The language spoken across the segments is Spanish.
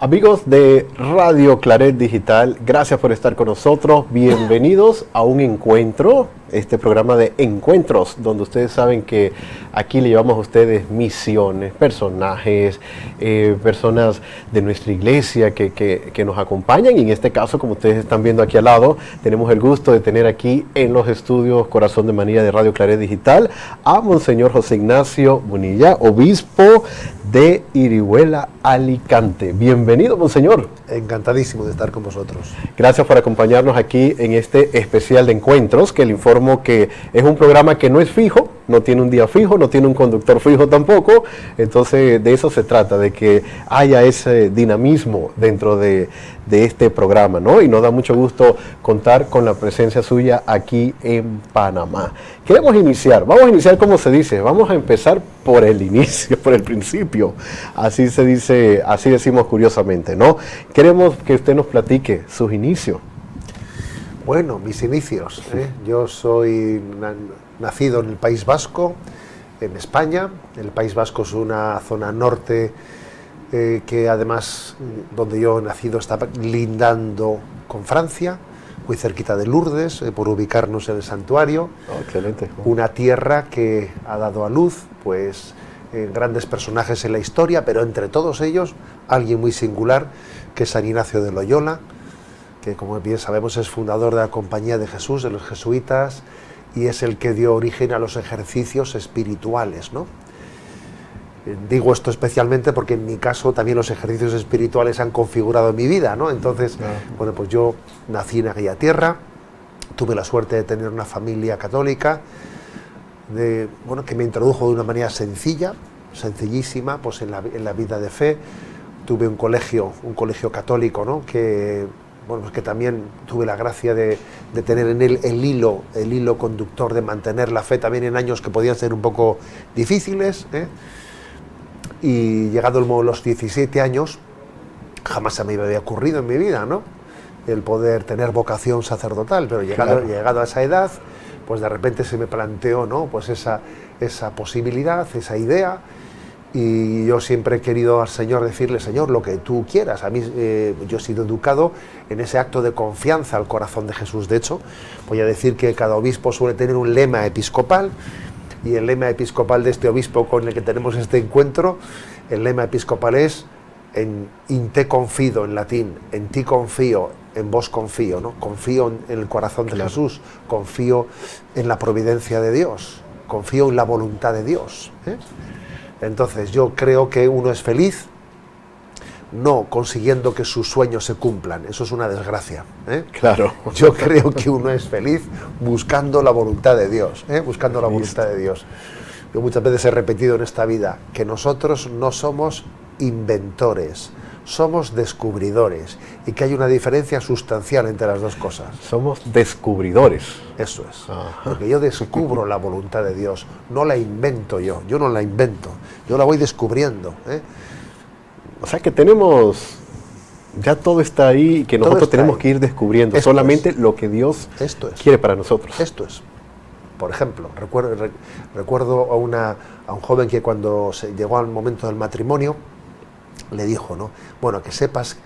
Amigos de Radio Claret Digital, gracias por estar con nosotros. Bienvenidos a un encuentro, este programa de encuentros, donde ustedes saben que aquí le llevamos a ustedes misiones, personajes, personas de nuestra iglesia que nos acompañan. Y en este caso, como ustedes están viendo aquí al lado, tenemos el gusto de tener aquí en los estudios Corazón de María de Radio Claret Digital a Monseñor José Ignacio Munilla, obispo de Irihuela, Alicante. Bienvenido, Monseñor. Encantadísimo de estar con vosotros. Gracias por acompañarnos aquí en este especial de encuentros, que le informo que es un programa que no es fijo, no tiene un día fijo, no tiene un conductor fijo tampoco. Entonces de eso se trata, de que haya ese dinamismo dentro de este programa, ¿no? Y nos da mucho gusto contar con la presencia suya aquí en Panamá. Queremos iniciar, vamos a iniciar como se dice, vamos a empezar por el inicio, por el principio. Así se dice, así decimos curiosamente, ¿no? Queremos que usted nos platique sus inicios. Bueno, mis inicios. Yo soy nacido en el País Vasco, en España. El País Vasco es una zona norte que además, donde yo he nacido, está lindando con Francia, muy cerquita de Lourdes, por ubicarnos en el santuario. Oh, excelente. Una tierra que ha dado a luz, pues, grandes personajes en la historia, pero entre todos ellos, alguien muy singular, que es San Ignacio de Loyola, que, como bien sabemos, es fundador de la Compañía de Jesús, de los jesuitas, y es el que dio origen a los ejercicios espirituales, ¿no? Digo esto especialmente porque en mi caso también los ejercicios espirituales han configurado mi vida, ¿no? Entonces, bueno, pues yo nací en aquella tierra, tuve la suerte de tener una familia católica, que me introdujo de una manera sencilla, sencillísima, pues en la vida de fe. Tuve un colegio católico, ¿no? Que, bueno, pues que también tuve la gracia de tener en él el hilo conductor de mantener la fe también en años que podían ser un poco difíciles, ¿eh? Y llegado los 17 años, jamás se me había ocurrido en mi vida, ¿no?, el poder tener vocación sacerdotal, pero llegado a esa edad, pues de repente se me planteó, ¿no?, pues esa posibilidad, esa idea, y yo siempre he querido al Señor decirle: Señor, lo que tú quieras. A mí, yo he sido educado en ese acto de confianza al corazón de Jesús. De hecho, voy a decir que cada obispo suele tener un lema episcopal, y el lema episcopal de este obispo con el que tenemos este encuentro, el lema episcopal es in te confido, en latín, en ti confío, en vos confío, ¿no? Confío en el corazón de Jesús, confío en la providencia de Dios, confío en la voluntad de Dios, ¿eh? Entonces yo creo que uno es feliz no consiguiendo que sus sueños se cumplan, eso es una desgracia, ¿eh? Claro. Yo creo que uno es feliz buscando la voluntad de Dios, ¿eh? Buscando la voluntad de Dios. Yo muchas veces he repetido en esta vida que nosotros no somos inventores, somos descubridores, y que hay una diferencia sustancial entre las dos cosas. Somos descubridores. Eso es. Ajá. Porque yo descubro la voluntad de Dios, no la invento yo no la invento, yo la voy descubriendo, ¿eh? O sea que tenemos, ya todo está ahí, y que nosotros tenemos que ir descubriendo solamente lo que Dios quiere para nosotros. Esto es. Por ejemplo, recuerdo a un joven que cuando llegó al momento del matrimonio, le dijo, ¿no?, bueno, que sepas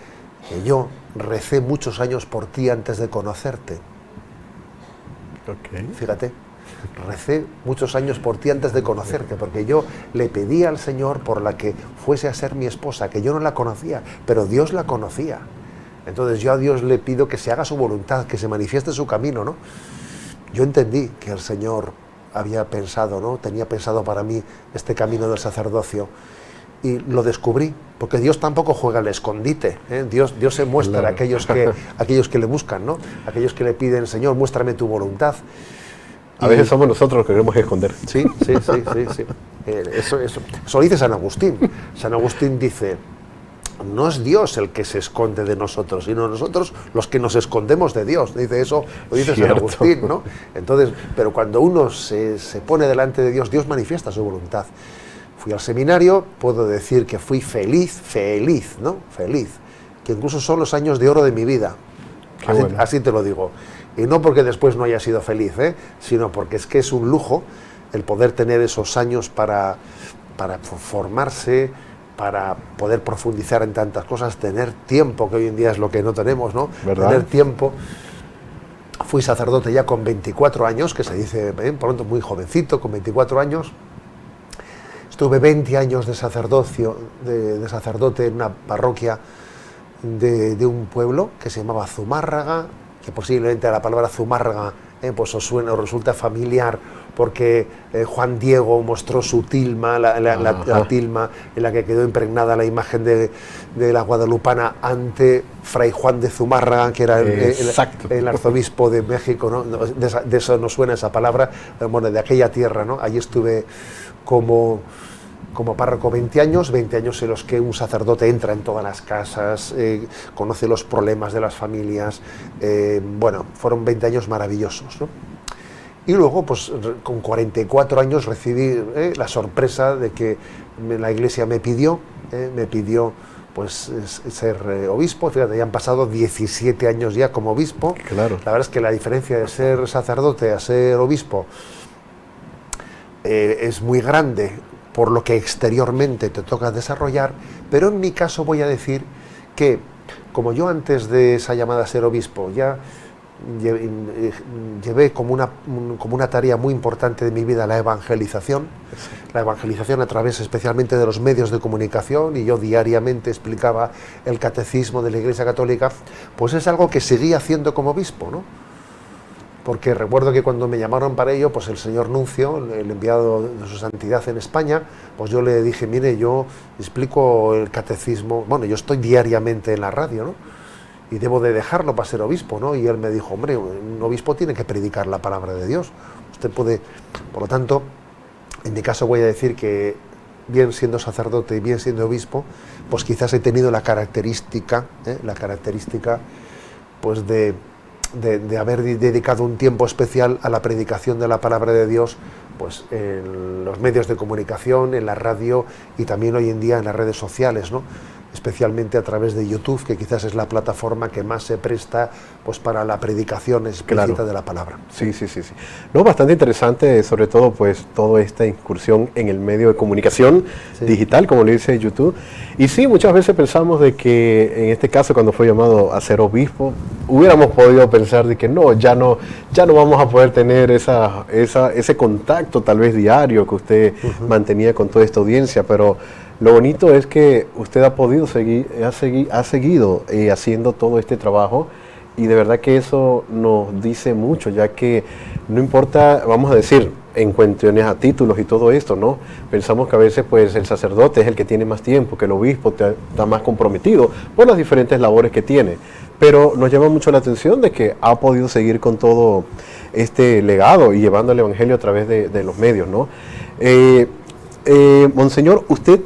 que yo recé muchos años por ti antes de conocerte. Okay. Fíjate, recé muchos años por ti antes de conocerte, porque yo le pedí al Señor por la que fuese a ser mi esposa, que yo no la conocía, pero Dios la conocía. Entonces yo a Dios le pido que se haga su voluntad, que se manifieste su camino, ¿no? Yo entendí que el Señor había pensado, ¿no?, tenía pensado para mí este camino del sacerdocio, y lo descubrí, porque Dios tampoco juega al escondite, ¿eh? Dios se muestra a aquellos que le buscan, ¿no?, aquellos que le piden: Señor, muéstrame tu voluntad. A veces somos nosotros los que queremos esconder. Sí. Eso dice San Agustín. San Agustín dice: no es Dios el que se esconde de nosotros, sino nosotros los que nos escondemos de Dios. Dice eso, lo dice San Agustín, ¿no? Entonces, pero cuando uno se pone delante de Dios, Dios manifiesta su voluntad. Fui al seminario, puedo decir que fui feliz, ¿no? Feliz. Que incluso son los años de oro de mi vida. Así te lo digo. Y no porque después no haya sido feliz, sino porque es que es un lujo el poder tener esos años para formarse para poder profundizar en tantas cosas, tener tiempo, que hoy en día es lo que no tenemos, ¿no? ¿Verdad? Tener tiempo. Fui sacerdote ya con 24 años, que se dice pronto, muy jovencito, con 24 años. Estuve 20 años de sacerdocio, de sacerdote en una parroquia de un pueblo que se llamaba Zumárraga, que posiblemente la palabra Zumárraga pues os suena, os resulta familiar, porque Juan Diego mostró su tilma, la tilma en la que quedó impregnada la imagen de la guadalupana ante Fray Juan de Zumárraga, que era el arzobispo de México, ¿no? De eso nos suena esa palabra, bueno, de aquella tierra, ¿no? Allí estuve como párroco 20 años en los que un sacerdote entra en todas las casas, conoce los problemas de las familias, bueno, fueron 20 años maravillosos, ¿no? Y luego, pues con 44 años recibí la sorpresa de que la Iglesia me pidió pues ser obispo. Fíjate, ya han pasado 17 años ya como obispo. Claro. La verdad es que la diferencia de ser sacerdote a ser obispo es muy grande, por lo que exteriormente te toca desarrollar, pero en mi caso voy a decir que, como yo antes de esa llamada a ser obispo ya llevé como una tarea muy importante de mi vida la evangelización a través especialmente de los medios de comunicación, y yo diariamente explicaba el catecismo de la Iglesia Católica, pues es algo que seguí haciendo como obispo, ¿no? Porque recuerdo que cuando me llamaron para ello, pues el señor Nuncio, el enviado de su santidad en España, pues yo le dije, mire, yo explico el catecismo, bueno, yo estoy diariamente en la radio, ¿no? Y debo de dejarlo para ser obispo, ¿no? Y él me dijo, hombre, un obispo tiene que predicar la palabra de Dios. Usted puede, por lo tanto, en mi caso voy a decir que, bien siendo sacerdote y bien siendo obispo, pues quizás he tenido la característica, pues de haber dedicado un tiempo especial a la predicación de la palabra de Dios, pues en los medios de comunicación, en la radio y también hoy en día en las redes sociales, ¿no? Especialmente a través de YouTube, que quizás es la plataforma que más se presta pues para la predicación explícita de la palabra. Sí. No, bastante interesante, sobre todo pues toda esta incursión en el medio de comunicación digital, como le dice YouTube. Y sí, muchas veces pensamos de que en este caso, cuando fue llamado a ser obispo, hubiéramos podido pensar de que ya no vamos a poder tener ese contacto tal vez diario que usted mantenía con toda esta audiencia, pero lo bonito es que usted ha podido ha seguido haciendo todo este trabajo, y de verdad que eso nos dice mucho, ya que no importa, vamos a decir, en cuestiones a títulos y todo esto, ¿no? Pensamos que a veces pues el sacerdote es el que tiene más tiempo, que el obispo está más comprometido por las diferentes labores que tiene, pero nos llama mucho la atención de que ha podido seguir con todo este legado y llevando el evangelio a través de los medios, ¿no? Monseñor, usted,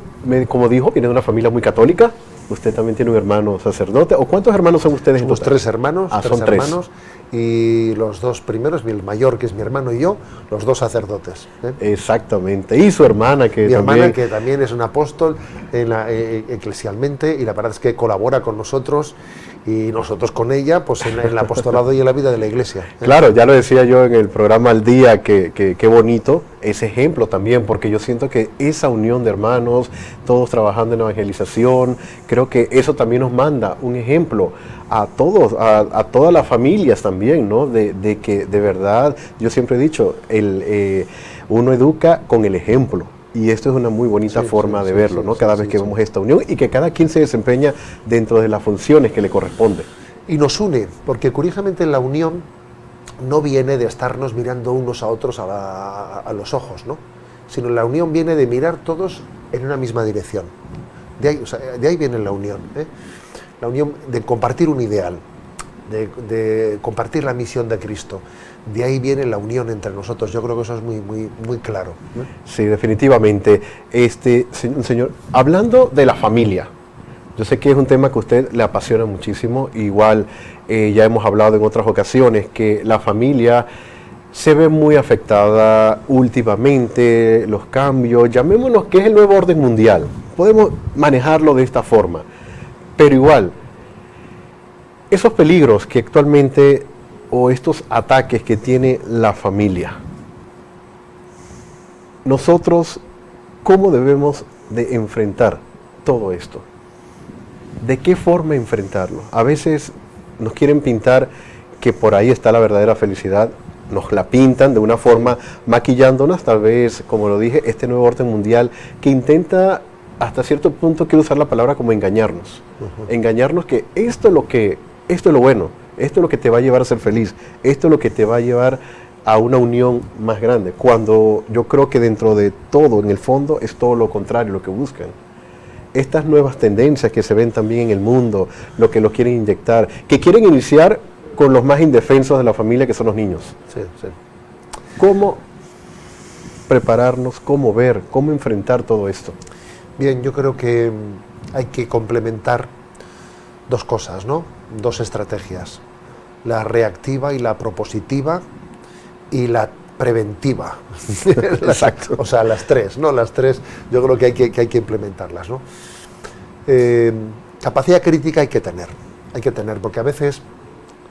como dijo, viene de una familia muy católica. Usted también tiene un hermano sacerdote. ¿O cuántos hermanos son ustedes? Somos tres hermanos. Son tres hermanos. Y los dos primeros, el mayor, que es mi hermano, y yo, los dos sacerdotes. Exactamente. Y su hermana, que mi también... hermana, que también es un apóstol eclesialmente, y la verdad es que colabora con nosotros, y nosotros con ella, pues en el apostolado y en la vida de la Iglesia. Claro, ya lo decía yo en el programa Al Día, que qué bonito ese ejemplo también, porque yo siento que esa unión de hermanos, todos trabajando en evangelización, creo que eso también nos manda un ejemplo a todos, a todas las familias también, ¿no? De que de verdad, yo siempre he dicho, uno educa con el ejemplo. Y esto es una muy bonita forma de verlo, ¿no? Cada vez que vemos esta unión, y que cada quien se desempeña dentro de las funciones que le corresponden. Y nos une, porque curiosamente la unión no viene de estarnos mirando unos a otros a los ojos, ¿no? Sino la unión viene de mirar todos en una misma dirección. De ahí viene la unión, ¿eh? La unión de compartir un ideal, de compartir la misión de Cristo. De ahí viene la unión entre nosotros. Yo creo que eso es muy claro, ¿no? Sí, definitivamente. Señor, hablando de la familia, yo sé que es un tema que a usted le apasiona muchísimo. Igual ya hemos hablado en otras ocasiones que la familia se ve muy afectada últimamente, los cambios, llamémonos que es el nuevo orden mundial. Podemos manejarlo de esta forma. Pero igual, esos peligros que actualmente, o estos ataques que tiene la familia, nosotros, ¿cómo debemos de enfrentar todo esto? ¿De qué forma enfrentarlo? A veces nos quieren pintar que por ahí está la verdadera felicidad, nos la pintan de una forma maquillándonos, tal vez, como lo dije, este nuevo orden mundial que intenta hasta cierto punto, quiero usar la palabra como engañarnos. Engañarnos que esto es lo bueno, esto es lo que te va a llevar a ser feliz, esto es lo que te va a llevar a una unión más grande, cuando yo creo que dentro de todo, en el fondo, es todo lo contrario lo que buscan. Estas nuevas tendencias que se ven también en el mundo, lo que lo quieren inyectar, que quieren iniciar con los más indefensos de la familia, que son los niños. Sí, sí. ¿Cómo prepararnos, cómo ver, cómo enfrentar todo esto? Bien, yo creo que hay que complementar dos cosas, ¿no? Dos estrategias, la reactiva y la propositiva y la preventiva. Exacto. O sea, las tres, ¿no? Las tres yo creo que hay que implementarlas, ¿no? Capacidad crítica hay que tener, porque a veces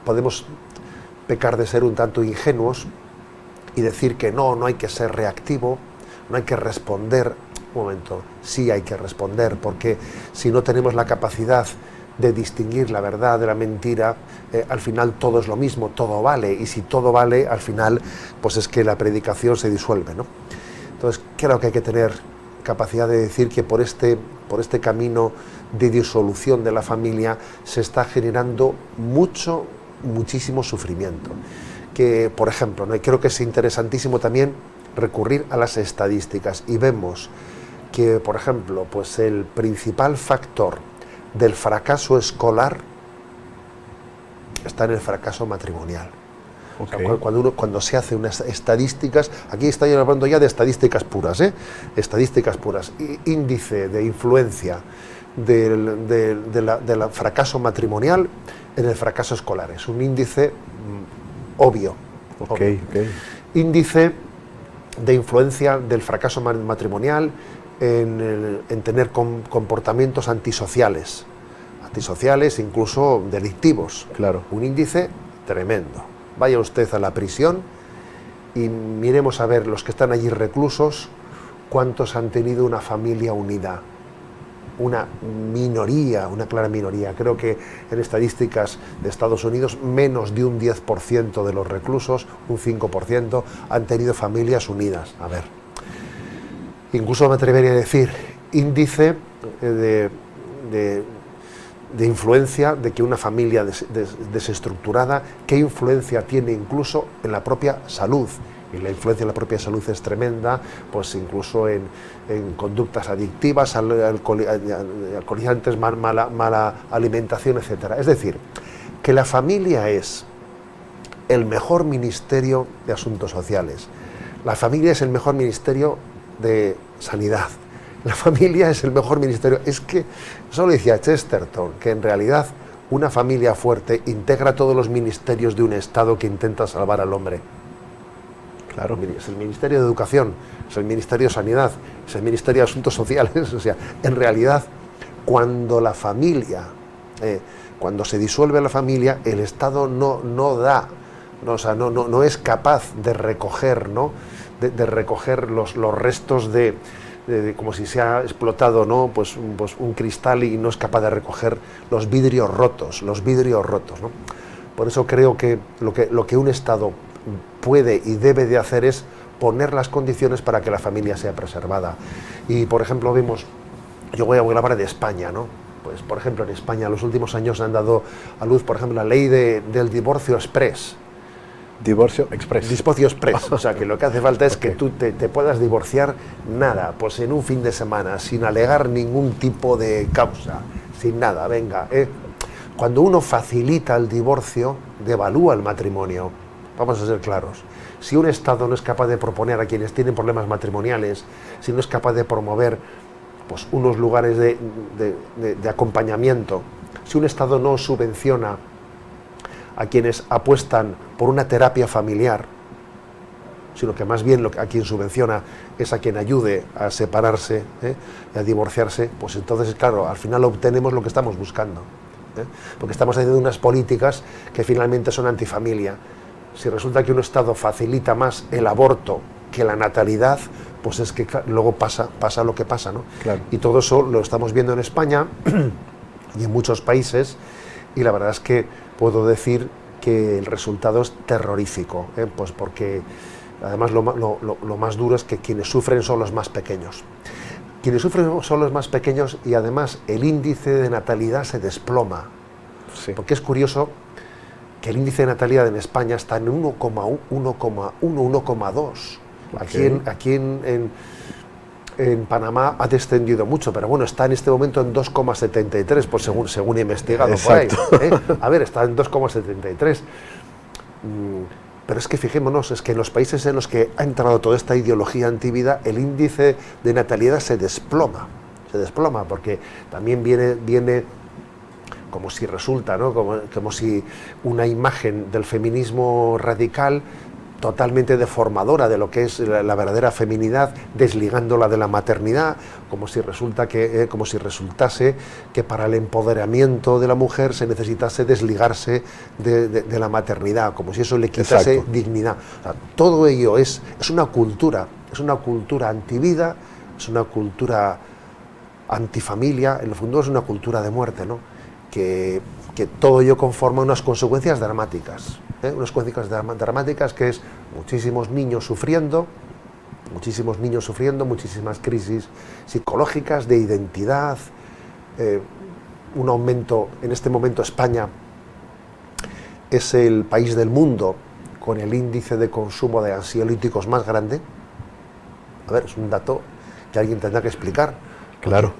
podemos pecar de ser un tanto ingenuos y decir que no hay que ser reactivo, no hay que responder. Un momento, sí hay que responder, porque si no tenemos la capacidad de distinguir la verdad de la mentira, al final todo es lo mismo, todo vale, y si todo vale, al final, pues es que la predicación se disuelve, ¿no? Entonces, creo que hay que tener capacidad de decir que por este camino de disolución de la familia se está generando muchísimo sufrimiento. Que, por ejemplo, ¿no? Y creo que es interesantísimo también recurrir a las estadísticas, y vemos que, por ejemplo, pues el principal factor del fracaso escolar está en el fracaso matrimonial. Okay. O sea, cuando se hacen unas estadísticas, aquí estoy hablando ya de estadísticas puras, estadísticas puras, índice de influencia del fracaso matrimonial en el fracaso escolar, es un índice obvio. Okay. Índice de influencia del fracaso matrimonial en tener comportamientos antisociales, incluso delictivos. Claro. Un índice tremendo. Vaya usted a la prisión y miremos a ver los que están allí reclusos, cuántos han tenido una familia unida. Una minoría, una clara minoría. Creo que en estadísticas de Estados Unidos menos de un 10% de los reclusos, un 5%, han tenido familias unidas. A ver, incluso me atrevería a decir índice de influencia de que una familia desestructurada, qué influencia tiene incluso en la propia salud. Y la influencia en la propia salud es tremenda, pues incluso en conductas adictivas, alcoholizantes, mala alimentación, etc. Es decir, que la familia es el mejor ministerio de asuntos sociales. La familia es el mejor ministerio de sanidad. La familia es el mejor ministerio. Es que, eso lo decía Chesterton, que en realidad una familia fuerte integra todos los ministerios de un Estado que intenta salvar al hombre. Claro, es el Ministerio de Educación, es el Ministerio de Sanidad, es el Ministerio de Asuntos Sociales. O sea, en realidad, cuando la familia, cuando se disuelve la familia, el Estado no es capaz de recoger, ¿no? de recoger los restos de como si se ha explotado, ¿no? pues un cristal y no es capaz de recoger los vidrios rotos, ¿no? Por eso creo que lo que un Estado puede y debe de hacer es poner las condiciones para que la familia sea preservada. Y, por ejemplo, vemos, yo voy a hablar de España, ¿no? Pues, por ejemplo, en España, en los últimos años han dado a luz, por ejemplo, la ley del divorcio express. Divorcio express. Divorcio express. O sea, que lo que hace falta es que tú te puedas divorciar, nada, pues en un fin de semana, sin alegar ningún tipo de causa, sin nada, venga. Cuando uno facilita el divorcio, devalúa el matrimonio. Vamos a ser claros. Si un Estado no es capaz de proponer a quienes tienen problemas matrimoniales, si no es capaz de promover pues, unos lugares de acompañamiento, si un Estado no subvenciona a quienes apuestan por una terapia familiar, sino que más bien a quien subvenciona es a quien ayude a separarse, a divorciarse, pues entonces, claro, al final obtenemos lo que estamos buscando, porque estamos haciendo unas políticas que finalmente son antifamilia. Si resulta que un Estado facilita más el aborto que la natalidad, pues es que luego pasa lo que pasa, ¿no? Claro. Y todo eso lo estamos viendo en España y en muchos países, y la verdad es que puedo decir que el resultado es terrorífico, pues porque además lo más duro es que quienes sufren son los más pequeños. Quienes sufren son los más pequeños, y además el índice de natalidad se desploma. Sí. Porque es curioso que el índice de natalidad en España está en 1,1, 1,2. Okay. Aquí en Panamá ha descendido mucho, pero bueno, está en este momento en 2,73, pues según he investigado. Exacto. Por ahí. A ver, está en 2,73. Pero es que fijémonos, es que en los países en los que ha entrado toda esta ideología antivida, el índice de natalidad se desploma, porque también viene como si resulta, ¿no? como si una imagen del feminismo radical totalmente deformadora de lo que es la verdadera feminidad, desligándola de la maternidad, como si resultase que para el empoderamiento de la mujer se necesitase desligarse de la maternidad, como si eso le quitase Exacto. dignidad. O sea, todo ello es una cultura antivida, es una cultura antifamilia, en el fondo es una cultura de muerte, ¿no? Que todo ello conforma unas consecuencias dramáticas. Unas consecuencias dramáticas, que es muchísimos niños sufriendo, muchísimas crisis psicológicas, de identidad, un aumento. En este momento España es el país del mundo con el índice de consumo de ansiolíticos más grande. A ver, es un dato que alguien tendrá que explicar. Claro.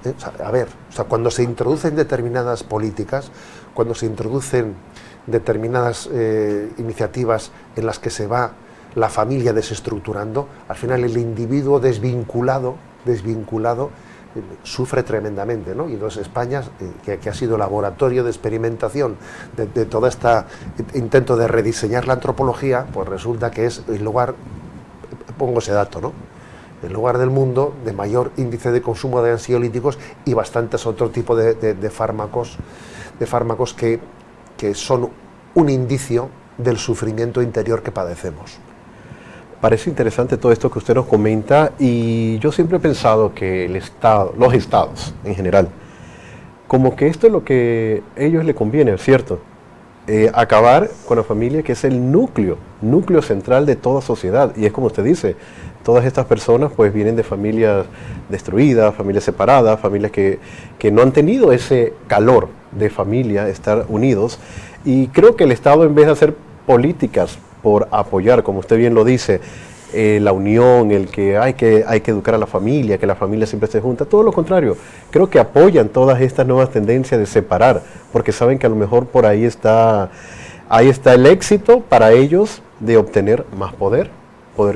Cuando se introducen determinadas políticas, cuando se introducen determinadas iniciativas en las que se va la familia desestructurando, al final el individuo desvinculado sufre tremendamente, ¿no? Y entonces España, que ha sido laboratorio de experimentación de todo este intento de rediseñar la antropología, pues resulta que es el lugar, pongo ese dato, ¿no?, el lugar del mundo de mayor índice de consumo de ansiolíticos y bastantes otro tipo de fármacos que son un indicio del sufrimiento interior que padecemos. Parece interesante todo esto que usted nos comenta, y yo siempre he pensado que el Estado, los estados en general, como que esto es lo que a ellos les conviene, ¿cierto? Acabar con la familia, que es el núcleo central de toda sociedad. Y es como usted dice, todas estas personas pues vienen de familias destruidas, familias separadas, familias que no han tenido ese calor de familia, estar unidos. Y creo que el Estado, en vez de hacer políticas por apoyar, como usted bien lo dice, la unión, el que hay que educar a la familia, que la familia siempre esté junta, todo lo contrario, creo que apoyan todas estas nuevas tendencias de separar, porque saben que a lo mejor por ahí está el éxito para ellos de obtener más poder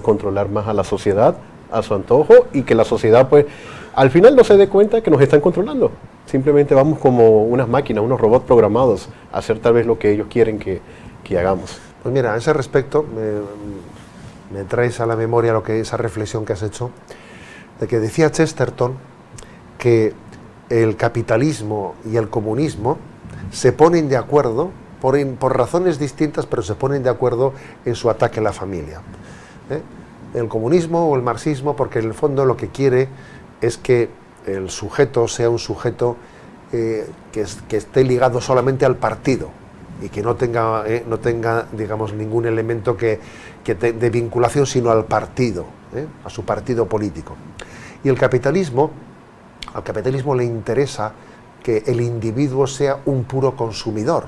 controlar más a la sociedad a su antojo, y que la sociedad pues al final no se dé cuenta que nos están controlando. Simplemente vamos como unas máquinas, unos robots programados a hacer tal vez lo que ellos quieren que hagamos. Pues mira, a ese respecto me traes a la memoria esa reflexión que has hecho, de que decía Chesterton que el capitalismo y el comunismo se ponen de acuerdo por razones distintas, pero se ponen de acuerdo en su ataque a la familia. El comunismo o el marxismo, porque en el fondo lo que quiere es que el sujeto sea un sujeto que esté ligado solamente al partido y que no tenga digamos, ningún elemento de vinculación, sino al partido, a su partido político. Y al capitalismo le interesa que el individuo sea un puro consumidor.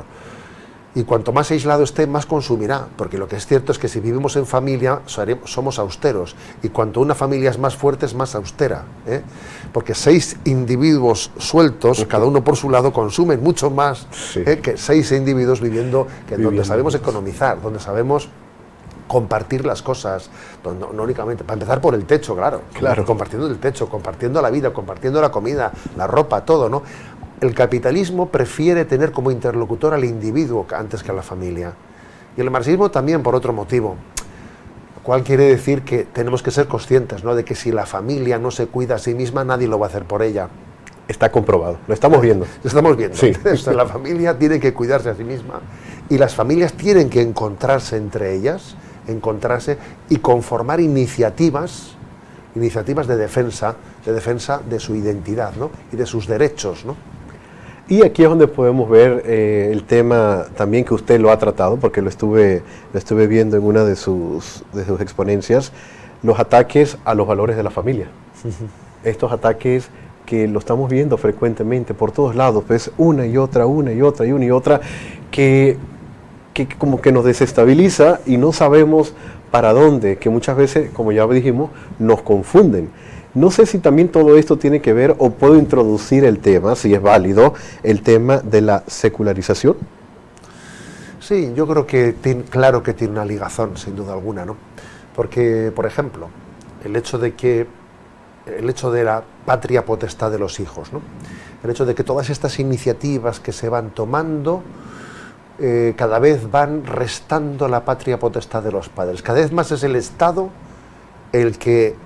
Y cuanto más aislado esté, más consumirá, porque lo que es cierto es que si vivimos en familia somos austeros, y cuanto una familia es más fuerte, es más austera, porque 6 individuos sueltos, cada uno por su lado, consumen mucho más, sí, que 6 individuos viviendo donde sabemos economizar, donde sabemos compartir las cosas, no únicamente, para empezar por el techo, claro, compartiendo el techo, compartiendo la vida, compartiendo la comida, la ropa, todo, ¿no? El capitalismo prefiere tener como interlocutor al individuo antes que a la familia. Y el marxismo también por otro motivo, lo cual quiere decir que tenemos que ser conscientes, ¿no?, de que si la familia no se cuida a sí misma, nadie lo va a hacer por ella. Está comprobado, lo estamos viendo. Lo estamos viendo. Sí. Entonces, la familia tiene que cuidarse a sí misma, y las familias tienen que encontrarse entre ellas encontrarse y conformar iniciativas de defensa de su identidad, ¿no? Y de sus derechos, ¿no? Y aquí es donde podemos ver el tema también que usted lo ha tratado, porque lo estuve viendo en una de sus exponencias, los ataques a los valores de la familia. Estos ataques que lo estamos viendo frecuentemente por todos lados, pues una y otra, que como que nos desestabiliza y no sabemos para dónde, que muchas veces, como ya dijimos, nos confunden. No sé si también todo esto tiene que ver, o puedo introducir el tema, si es válido, el tema de la secularización. Sí, yo creo que claro que tiene una ligazón, sin duda alguna, ¿no? Porque, por ejemplo, el hecho de la patria potestad de los hijos, ¿no? El hecho de que todas estas iniciativas que se van tomando cada vez van restando la patria potestad de los padres. Cada vez más es el Estado el que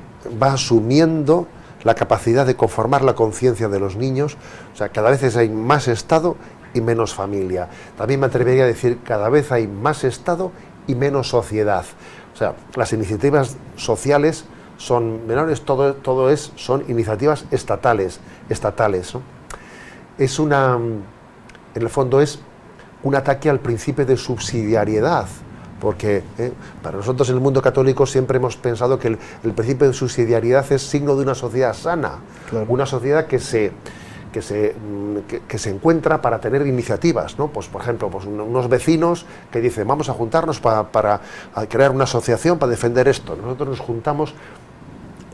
va asumiendo la capacidad de conformar la conciencia de los niños. O sea, cada vez hay más Estado y menos familia. También me atrevería a decir, cada vez hay más Estado y menos sociedad. O sea, las iniciativas sociales son menores, son iniciativas estatales, ¿no? En el fondo es un ataque al principio de subsidiariedad, porque para nosotros en el mundo católico siempre hemos pensado que el principio de subsidiariedad es signo de una sociedad sana, claro. Una sociedad que se encuentra para tener iniciativas, ¿no? Pues por ejemplo, pues unos vecinos que dicen vamos a juntarnos para crear una asociación para defender esto. Nosotros nos juntamos.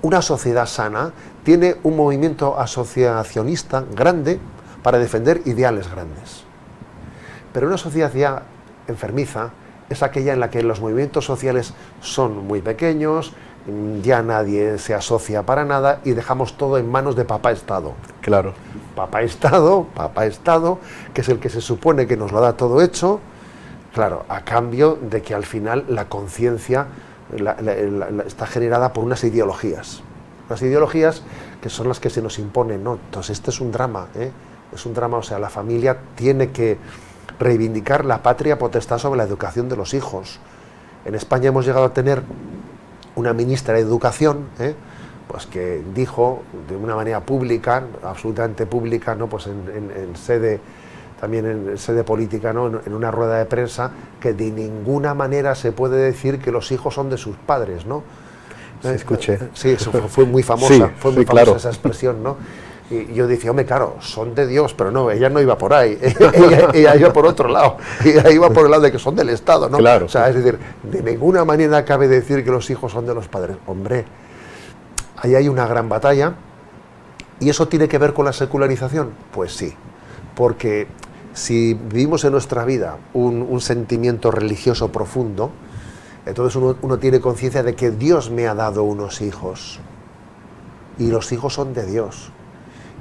Una sociedad sana tiene un movimiento asociacionista grande para defender ideales grandes. Pero una sociedad ya enfermiza es aquella en la que los movimientos sociales son muy pequeños, ya nadie se asocia para nada y dejamos todo en manos de Papá Estado. Claro. Papá Estado, que es el que se supone que nos lo da todo hecho, claro, a cambio de que al final la conciencia está generada por unas ideologías que son las que se nos imponen, ¿no? Entonces este es un drama, es un drama, o sea, la familia tiene que reivindicar la patria potestad sobre la educación de los hijos. En España hemos llegado a tener una ministra de Educación, pues que dijo de una manera pública, absolutamente pública, ¿no? Pues en sede política, ¿no? En una rueda de prensa, que de ninguna manera se puede decir que los hijos son de sus padres, ¿no? Sí, escuché. Sí, eso fue muy famosa, sí, fue muy famosa, claro, esa expresión, ¿no? Y yo decía, hombre, claro, son de Dios, pero no, ella no iba por ahí, ella iba por otro lado, ella iba por el lado de que son del Estado, ¿no? Claro. O sea, es decir, de ninguna manera cabe decir que los hijos son de los padres. Hombre, ahí hay una gran batalla, ¿y eso tiene que ver con la secularización? Pues sí, porque si vivimos en nuestra vida un sentimiento religioso profundo, entonces uno tiene conciencia de que Dios me ha dado unos hijos, y los hijos son de Dios.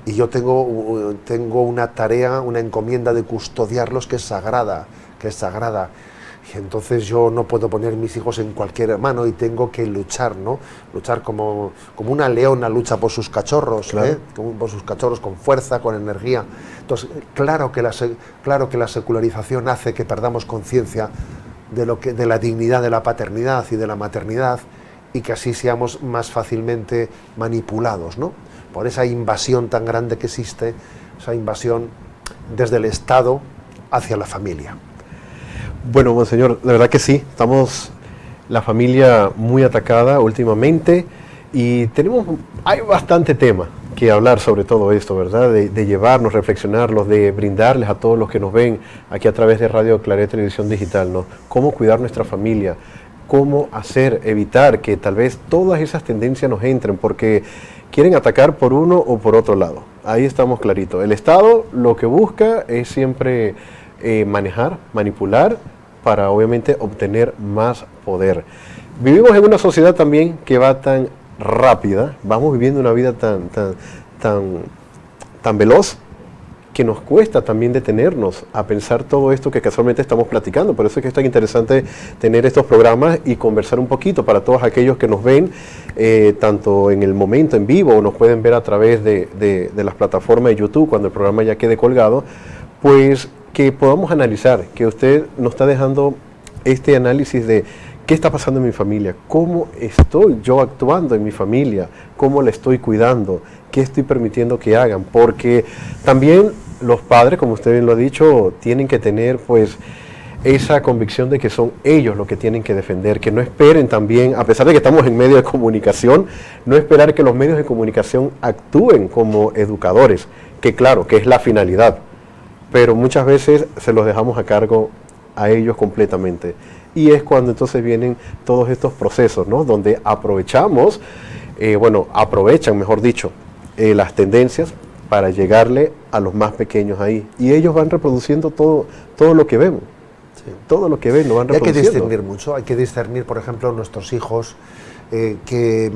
Y yo tengo una tarea, una encomienda de custodiarlos que es sagrada. Y entonces yo no puedo poner mis hijos en cualquier mano y tengo que luchar, ¿no? Luchar como una leona lucha por sus cachorros, claro. Por sus cachorros con fuerza, con energía. Entonces, claro que la secularización hace que perdamos conciencia de la dignidad de la paternidad y de la maternidad, y que así seamos más fácilmente manipulados, ¿no? Por esa invasión tan grande que existe, esa invasión desde el Estado hacia la familia. Bueno, monseñor, la verdad que sí, estamos la familia muy atacada últimamente y hay bastante tema que hablar sobre todo esto, ¿verdad? De llevarnos, reflexionarlos, de brindarles a todos los que nos ven aquí a través de Radio Claret Televisión Digital, ¿no? Cómo cuidar nuestra familia, cómo evitar que tal vez todas esas tendencias nos entren, porque quieren atacar por uno o por otro lado. Ahí estamos claritos. El Estado lo que busca es siempre manejar, manipular, para obviamente obtener más poder. Vivimos en una sociedad también que va tan rápida, vamos viviendo una vida tan veloz, que nos cuesta también detenernos a pensar todo esto que casualmente estamos platicando. Por eso es que es tan interesante tener estos programas y conversar un poquito para todos aquellos que nos ven, tanto en el momento en vivo o nos pueden ver a través de las plataformas de YouTube cuando el programa ya quede colgado, pues que podamos analizar, que usted nos está dejando este análisis de ¿qué está pasando en mi familia? ¿Cómo estoy yo actuando en mi familia? ¿Cómo la estoy cuidando? ¿Qué estoy permitiendo que hagan? Porque también los padres, como usted bien lo ha dicho, tienen que tener pues esa convicción de que son ellos los que tienen que defender, que no esperen también, a pesar de que estamos en medio de comunicación, no esperar que los medios de comunicación actúen como educadores, que claro, que es la finalidad, pero muchas veces se los dejamos a cargo a ellos completamente. Y es cuando entonces vienen todos estos procesos, ¿no? Donde aprovechamos, aprovechan, mejor dicho, las tendencias para llegarle a los más pequeños ahí. Y ellos van reproduciendo todo lo que vemos. Sí. Todo lo que ven lo van reproduciendo. Hay que discernir mucho, hay que discernir, por ejemplo, nuestros hijos, qué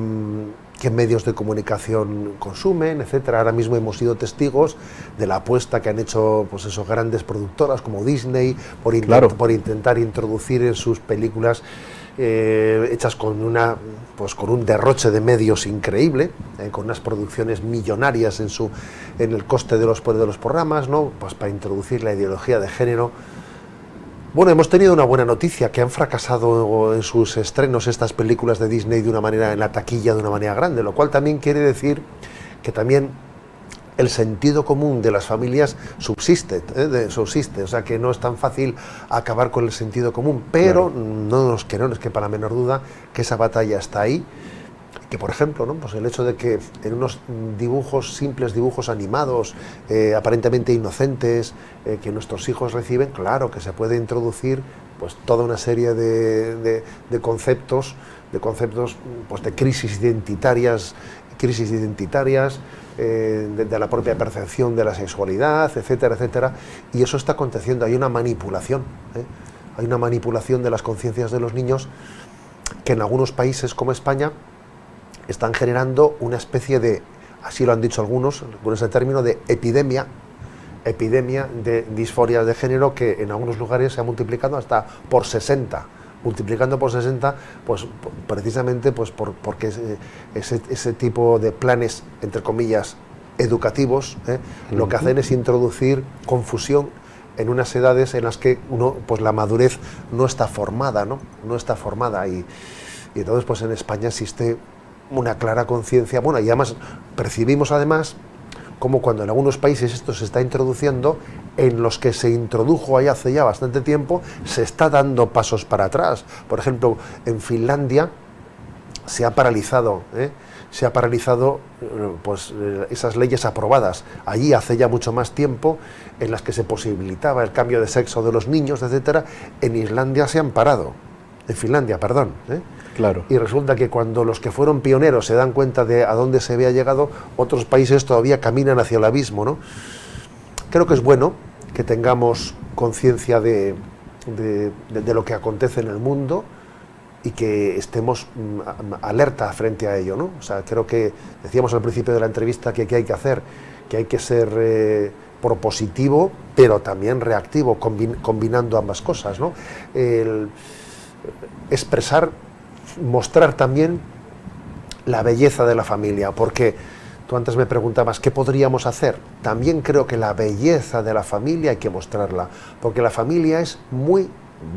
medios de comunicación consumen, etcétera. Ahora mismo hemos sido testigos de la apuesta que han hecho pues esos grandes productoras como Disney por intentar introducir en sus películas hechas con un derroche de medios increíble, con unas producciones millonarias en el coste de los programas, ¿no? Pues para introducir la ideología de género. Bueno, hemos tenido una buena noticia, que han fracasado en sus estrenos estas películas de Disney en la taquilla de una manera grande, lo cual también quiere decir que también el sentido común de las familias subsiste, o sea que no es tan fácil acabar con el sentido común, pero claro, no nos quepa la menor duda que esa batalla está ahí, que por ejemplo, ¿no? Pues el hecho de que en unos simples dibujos animados, aparentemente inocentes, que nuestros hijos reciben, claro que se puede introducir pues toda una serie de conceptos pues de crisis identitarias, de la propia percepción de la sexualidad, etcétera, etcétera, y eso está aconteciendo. Hay una manipulación, hay una manipulación de las conciencias de los niños que en algunos países como España están generando una especie de, así lo han dicho algunos, con ese término de epidemia de disforia de género, que en algunos lugares se ha multiplicado hasta por 60, multiplicando por 60, pues precisamente pues porque ese tipo de planes, entre comillas, educativos, lo que hacen es introducir confusión en unas edades en las que pues la madurez no está formada, no está formada, y entonces pues en España existe una clara conciencia, bueno, y además percibimos además como cuando en algunos países esto se está introduciendo, en los que se introdujo ahí hace ya bastante tiempo, se está dando pasos para atrás. Por ejemplo, en Finlandia se ha paralizado pues esas leyes aprobadas allí hace ya mucho más tiempo, en las que se posibilitaba el cambio de sexo de los niños, etcétera. En Islandia se han parado, en Finlandia, perdón. Claro. Y resulta que cuando los que fueron pioneros se dan cuenta de a dónde se había llegado, otros países todavía caminan hacia el abismo, ¿no? Creo que es bueno que tengamos conciencia de lo que acontece en el mundo y que estemos alerta frente a ello, ¿no? O sea, creo que decíamos al principio de la entrevista que hay que hacer, que hay que ser propositivo, pero también reactivo, combinando ambas cosas, ¿no? Mostrar también la belleza de la familia, porque tú antes me preguntabas qué podríamos hacer. También creo que la belleza de la familia hay que mostrarla, porque la familia es muy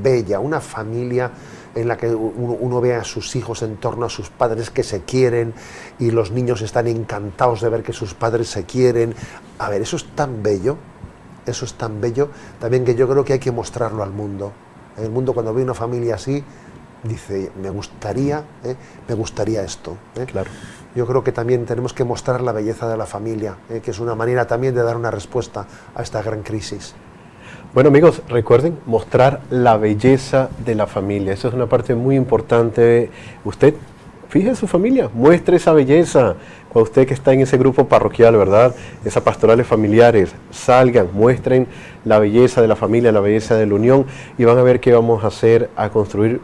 bella, una familia en la que uno ve a sus hijos en torno a sus padres que se quieren y los niños están encantados de ver que sus padres se quieren. A ver, eso es tan bello también, que yo creo que hay que mostrarlo al mundo. El mundo, cuando ve una familia así, dice, me gustaría esto. Claro. Yo creo que también tenemos que mostrar la belleza de la familia, que es una manera también de dar una respuesta a esta gran crisis. Bueno, amigos, recuerden mostrar la belleza de la familia. Eso es una parte muy importante. Usted, fije en su familia, muestre esa belleza. Cuando usted que está en ese grupo parroquial, ¿verdad? Esas pastorales familiares, salgan, muestren la belleza de la familia, la belleza de la unión, y van a ver qué vamos a hacer, a construir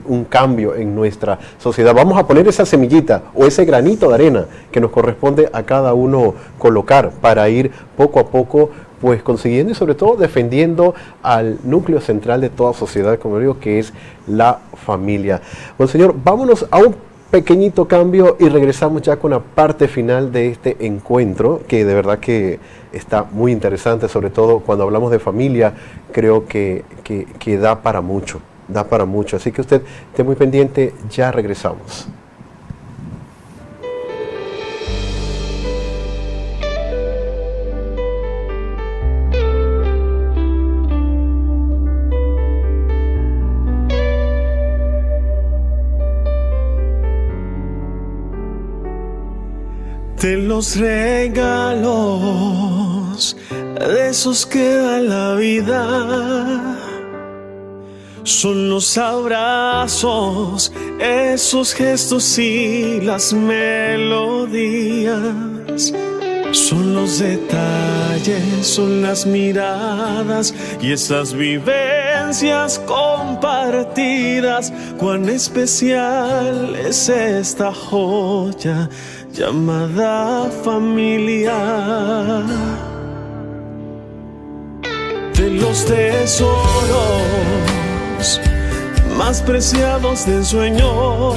un cambio en nuestra sociedad. Vamos a poner esa semillita o ese granito de arena que nos corresponde a cada uno colocar para ir poco a poco pues consiguiendo y sobre todo defendiendo al núcleo central de toda sociedad, como digo, que es la familia. Bueno, señor, vámonos a un pequeñito cambio y regresamos ya con la parte final de este encuentro, que de verdad que está muy interesante, sobre todo cuando hablamos de familia, creo que da para mucho. da para mucho. Así que usted esté muy pendiente, ya regresamos. De los regalos, de esos que da la vida, son los abrazos, esos gestos y las melodías. Son los detalles, son las miradas y esas vivencias compartidas. Cuán especial es esta joya llamada familia. De los tesoros más preciados del sueño,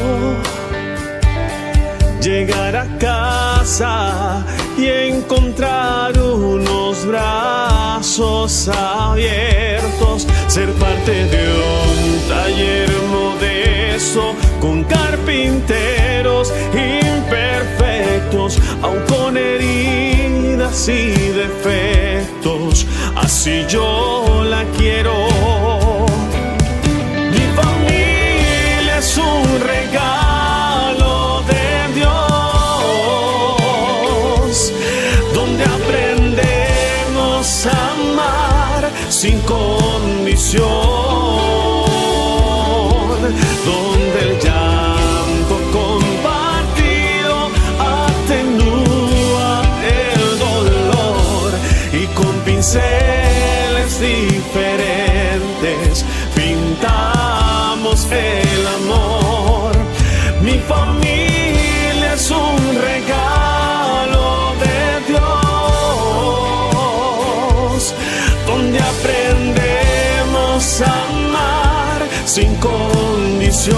llegar a casa y encontrar unos brazos abiertos, ser parte de un taller modesto con carpinteros imperfectos, aun con heridas y defectos. Así yo la quiero. Mi familia es un regalo de Dios, donde aprendemos a amar sin condición, donde el llanto compartido atenúa el dolor, y con pinceles diferentes pintamos el amor. Mi familia es un regalo de Dios, donde aprendemos a amar sin condición,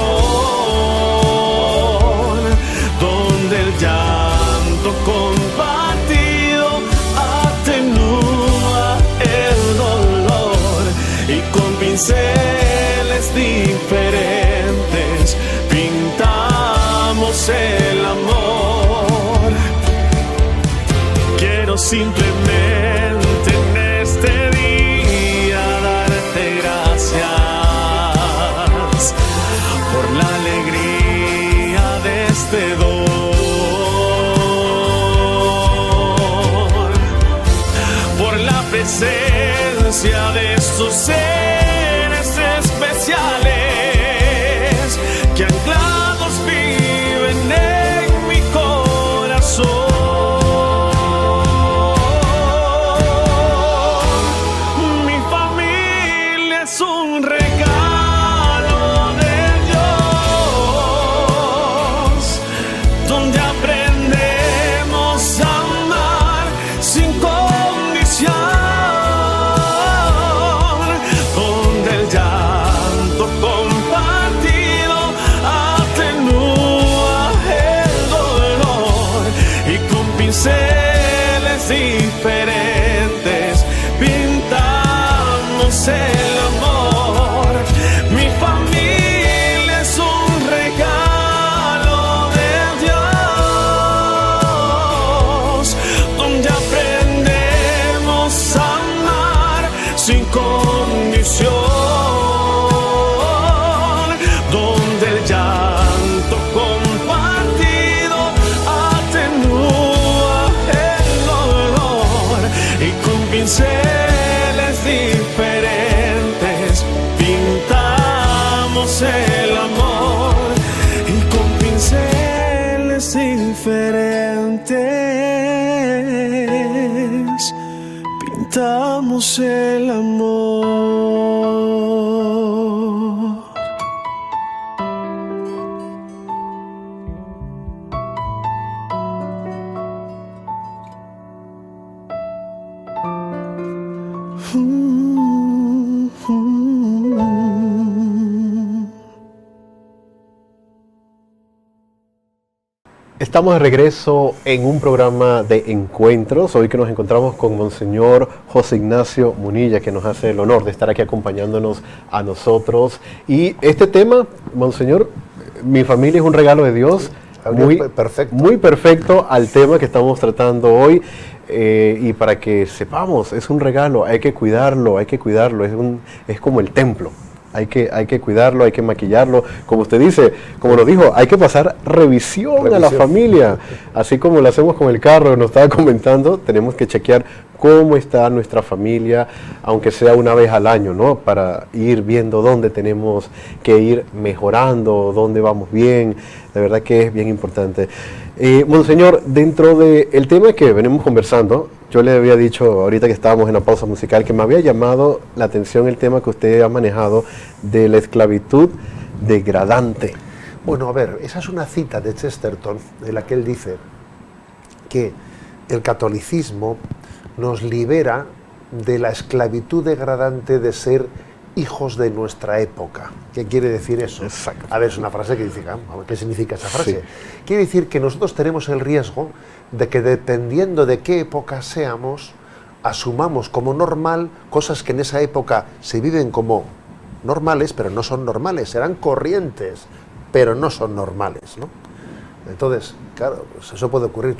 donde el llanto compartido atenúa el dolor, y con pinceles diferentes pintamos el amor. Quiero simplemente en este día darte gracias por la alegría de este don, por la presencia de estos seres especiales que anclados viven en mi corazón. Mi familia es un regalo de Dios, donde aprendemos a amar sin condición, donde el llanto compartido atenúa el dolor, y con pinceles diferentes pintamos el amor. Mi familia es un regalo de Dios, donde aprendemos a amar sin condición, donde el llanto compartido atenúa el dolor, y con pinceles diferentes pintamos el amor, y con pinceles diferentes pintamos el amor. Estamos de regreso en un programa de encuentros. Hoy que nos encontramos con Monseñor José Ignacio Munilla, que nos hace el honor de estar aquí acompañándonos a nosotros. Y este tema, Monseñor, mi familia es un regalo de Dios, muy perfecto al tema que estamos tratando hoy. Y para que sepamos, es un regalo, hay que cuidarlo, es como el templo. Hay que cuidarlo, hay que maquillarlo. Como usted dice, como lo dijo, hay que pasar revisión a la familia. Así como lo hacemos con el carro, nos estaba comentando, tenemos que chequear cómo está nuestra familia, aunque sea una vez al año, ¿no? Para ir viendo dónde tenemos que ir mejorando, dónde vamos bien. De verdad que es bien importante. Monseñor, dentro del tema que venimos conversando, yo le había dicho ahorita que estábamos en la pausa musical que me había llamado la atención el tema que usted ha manejado de la esclavitud degradante. Bueno, a ver, esa es una cita de Chesterton en la que él dice que el catolicismo nos libera de la esclavitud degradante de ser hijos de nuestra época. ¿Qué quiere decir eso? Exacto. A ver, es una frase que dice, ¿qué significa esa frase? Sí. Quiere decir que nosotros tenemos el riesgo de que dependiendo de qué época seamos, asumamos como normal cosas que en esa época se viven como normales, pero no son normales, serán corrientes, pero no son normales, ¿no? Entonces, claro, pues eso puede ocurrir.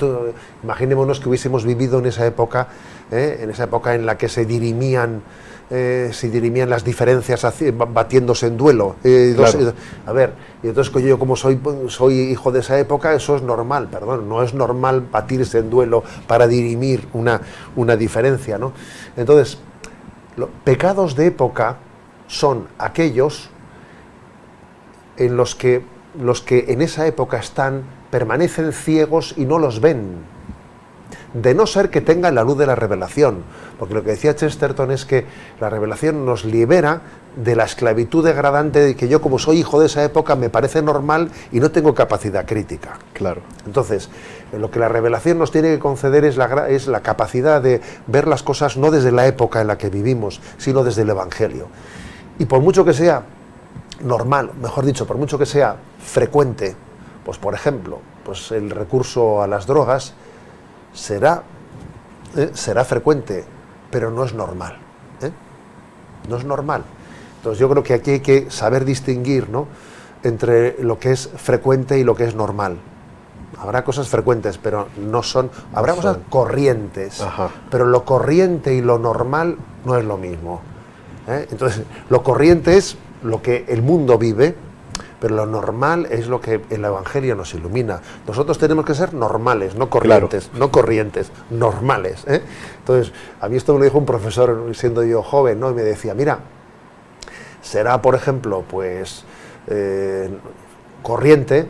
Imaginémonos que hubiésemos vivido en esa época en la que se dirimían las diferencias batiéndose en duelo. Claro. A ver, y entonces yo como soy hijo de esa época, eso es normal, perdón, no es normal batirse en duelo para dirimir una diferencia, ¿no? Entonces, pecados de época son aquellos en los que en esa época permanecen ciegos y no los ven, de no ser que tengan la luz de la revelación, porque lo que decía Chesterton es que la revelación nos libera de la esclavitud degradante de que yo, como soy hijo de esa época, me parece normal y no tengo capacidad crítica. Claro. Entonces, lo que la revelación nos tiene que conceder es la capacidad de ver las cosas no desde la época en la que vivimos, sino desde el Evangelio. Y por mucho que sea normal, mejor dicho, por mucho que sea frecuente, pues por ejemplo, pues el recurso a las drogas será frecuente, pero no es normal, no es normal. Entonces yo creo que aquí hay que saber distinguir, ¿no?, entre lo que es frecuente y lo que es normal. Habrá cosas frecuentes, pero habrá cosas corrientes. Ajá. Pero lo corriente y lo normal no es lo mismo. Entonces, lo corriente es lo que el mundo vive, pero lo normal es lo que el Evangelio nos ilumina. Nosotros tenemos que ser normales, no corrientes, claro. No corrientes, normales. Entonces, a mí esto me lo dijo un profesor siendo yo joven, ¿no? Y me decía, mira, será, por ejemplo, pues corriente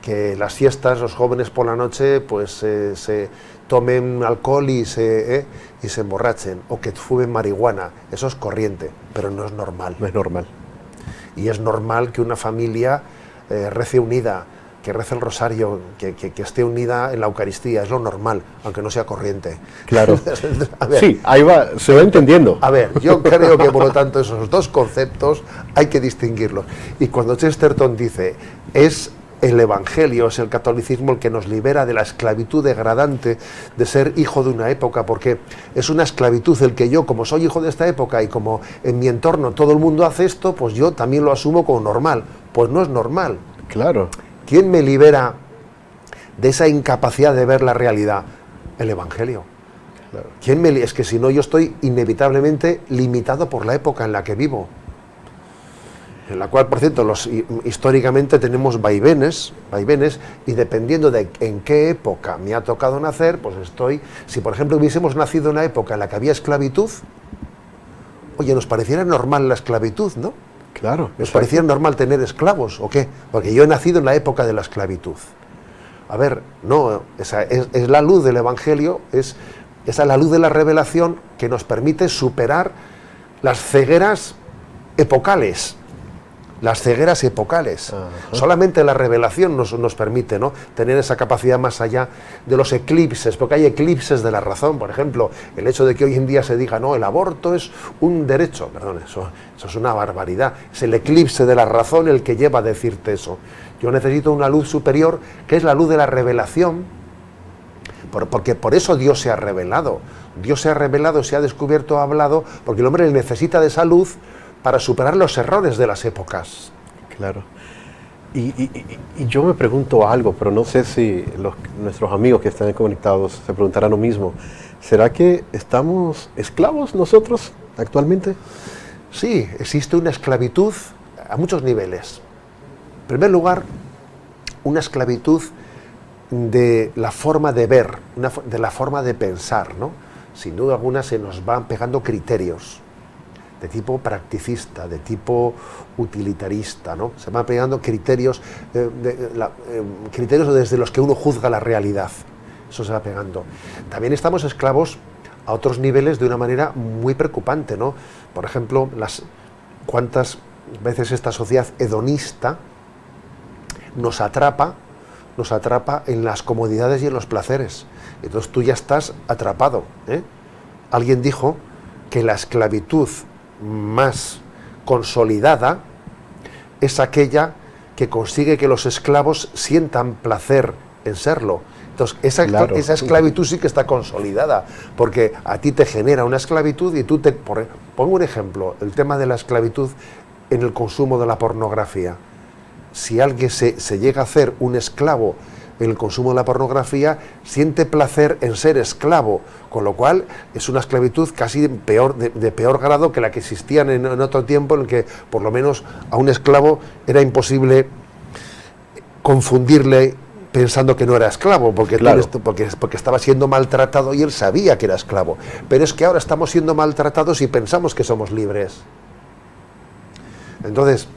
que las fiestas, los jóvenes por la noche, pues se tomen alcohol y se emborrachen, o que fumen marihuana. Eso es corriente, pero no es normal. No es normal. Y es normal que una familia rece unida, que rece el rosario, que esté unida en la Eucaristía. Es lo normal, aunque no sea corriente. Claro. A ver, sí, ahí va, se va entendiendo. A ver, yo creo que por lo tanto esos dos conceptos hay que distinguirlos. Y cuando Chesterton dice, es el Evangelio, es el catolicismo el que nos libera de la esclavitud degradante de ser hijo de una época, porque es una esclavitud el que yo, como soy hijo de esta época y como en mi entorno todo el mundo hace esto, pues yo también lo asumo como normal. Pues no es normal. Claro. ¿Quién me libera de esa incapacidad de ver la realidad? El Evangelio. Claro. Es que si no, yo estoy inevitablemente limitado por la época en la que vivo, en la cual, por cierto, históricamente tenemos vaivenes, y dependiendo de en qué época me ha tocado nacer, pues si por ejemplo hubiésemos nacido en una época en la que había esclavitud, oye, nos pareciera normal la esclavitud, ¿no? Claro. Nos pareciera normal tener esclavos, ¿o qué? Porque yo he nacido en la época de la esclavitud. A ver, no, esa es la luz del Evangelio, esa es la luz de la revelación que nos permite superar las cegueras epocales. las cegueras epocales. Ajá. Solamente la revelación nos permite, ¿no?, tener esa capacidad más allá de los eclipses, porque hay eclipses de la razón. Por ejemplo, el hecho de que hoy en día se diga, no, el aborto es un derecho, perdón, eso es una barbaridad. Es el eclipse de la razón el que lleva a decirte eso. Yo necesito una luz superior, que es la luz de la revelación, porque por eso Dios se ha revelado. Dios se ha revelado, se ha descubierto, ha hablado, porque el hombre necesita de esa luz para superar los errores de las épocas. Claro. Y yo me pregunto algo, pero no sé si nuestros amigos que están conectados se preguntarán lo mismo. ¿Será que estamos esclavos nosotros actualmente? Sí, existe una esclavitud a muchos niveles. En primer lugar, una esclavitud de la forma de ver, de la forma de pensar, ¿no? Sin duda alguna se nos van pegando criterios de tipo practicista, de tipo utilitarista, ¿no? Se van pegando criterios, criterios desde los que uno juzga la realidad. Eso se va pegando. También estamos esclavos a otros niveles de una manera muy preocupante, ¿no? Por ejemplo, cuántas veces esta sociedad hedonista nos atrapa en las comodidades y en los placeres. Entonces tú ya estás atrapado, ¿eh? Alguien dijo que la esclavitud más consolidada es aquella que consigue que los esclavos sientan placer en serlo. Entonces esa esclavitud sí que está consolidada, porque a ti te genera una esclavitud y pongo un ejemplo, el tema de la esclavitud en el consumo de la pornografía. Si alguien se llega a hacer un esclavo en el consumo de la pornografía, siente placer en ser esclavo, con lo cual es una esclavitud casi de peor grado que la que existían en otro tiempo, en el que por lo menos a un esclavo era imposible confundirle pensando que no era esclavo, porque, claro, porque estaba siendo maltratado y él sabía que era esclavo. Pero es que ahora estamos siendo maltratados y pensamos que somos libres. Entonces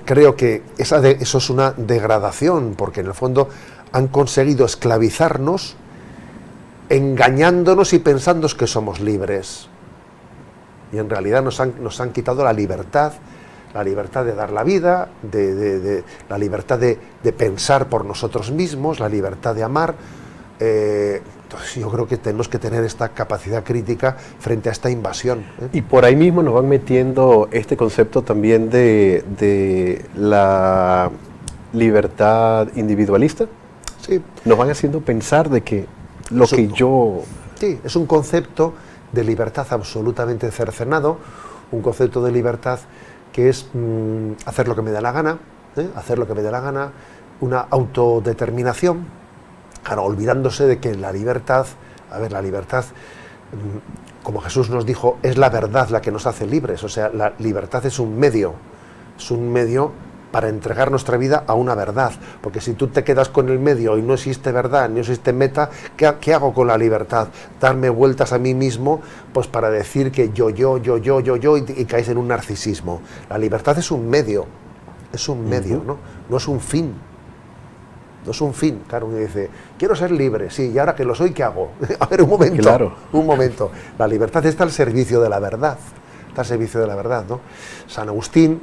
creo que eso es una degradación, porque en el fondo han conseguido esclavizarnos, engañándonos y pensando que somos libres. Y en realidad nos han quitado la libertad de dar la vida, la libertad de pensar por nosotros mismos, la libertad de amar. Entonces yo creo que tenemos que tener esta capacidad crítica frente a esta invasión, ¿eh? Y por ahí mismo nos van metiendo este concepto también de la libertad individualista. Sí. Nos van haciendo pensar de que Sí, es un concepto de libertad absolutamente cercenado, un concepto de libertad que es hacer lo que me da la gana, hacer lo que me dé la gana, una autodeterminación. Claro, olvidándose de que la libertad, como Jesús nos dijo, es la verdad la que nos hace libres. O sea, la libertad es un medio para entregar nuestra vida a una verdad. Porque si tú te quedas con el medio y no existe verdad, no existe meta, ¿qué hago con la libertad? Darme vueltas a mí mismo, pues para decir que yo, y caes en un narcisismo. La libertad es un medio, ¿no? No es un fin. No es un fin. Claro, uno dice, quiero ser libre, sí, y ahora que lo soy, ¿qué hago? A ver, un momento, claro. Un momento. La libertad está al servicio de la verdad, ¿no? San Agustín,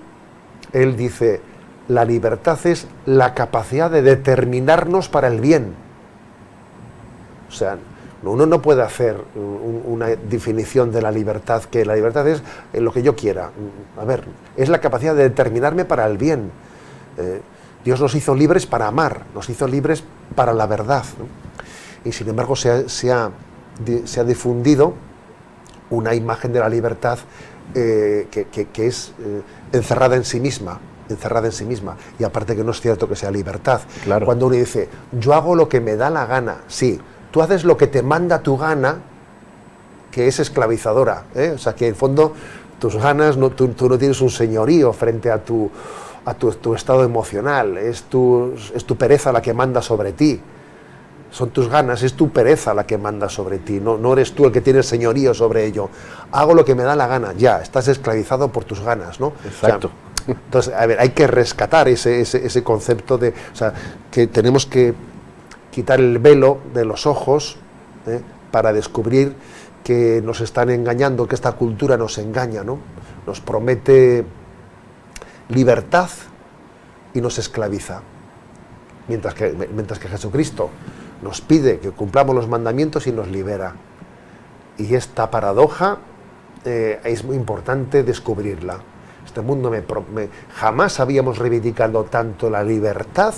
él dice, la libertad es la capacidad de determinarnos para el bien. O sea, uno no puede hacer una definición de la libertad, que la libertad es lo que yo quiera. A ver, es la capacidad de determinarme para el bien. Dios nos hizo libres para amar, nos hizo libres para la verdad, ¿no? Y sin embargo se ha difundido una imagen de la libertad que es encerrada en sí misma. Y aparte que no es cierto que sea libertad. Claro. Cuando uno dice, yo hago lo que me da la gana, sí, tú haces lo que te manda tu gana, que es esclavizadora, ¿eh? O sea, que en el fondo tus ganas, tú no tienes un señorío frente a tu estado emocional, es tu pereza la que manda sobre ti, son tus ganas, es tu pereza la que manda sobre ti, no eres tú el que tiene señorío sobre ello. Hago lo que me da la gana, ya, estás esclavizado por tus ganas, ¿no? Exacto. O sea, entonces, a ver, hay que rescatar ese concepto de, o sea, que tenemos que quitar el velo de los ojos, para descubrir que nos están engañando, que esta cultura nos engaña, ¿no? Nos promete libertad y nos esclaviza. Mientras que Jesucristo nos pide que cumplamos los mandamientos y nos libera. Y esta paradoja es muy importante descubrirla. Este mundo jamás habíamos reivindicado tanto la libertad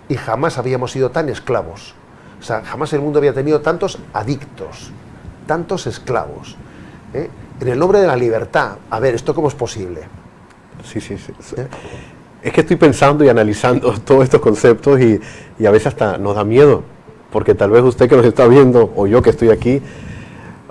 y jamás habíamos sido tan esclavos. O sea, jamás el mundo había tenido tantos adictos, tantos esclavos. En el nombre de la libertad. A ver, ¿esto cómo es posible? Sí. Es que estoy pensando y analizando todos estos conceptos y a veces hasta nos da miedo, porque tal vez usted que nos está viendo o yo que estoy aquí,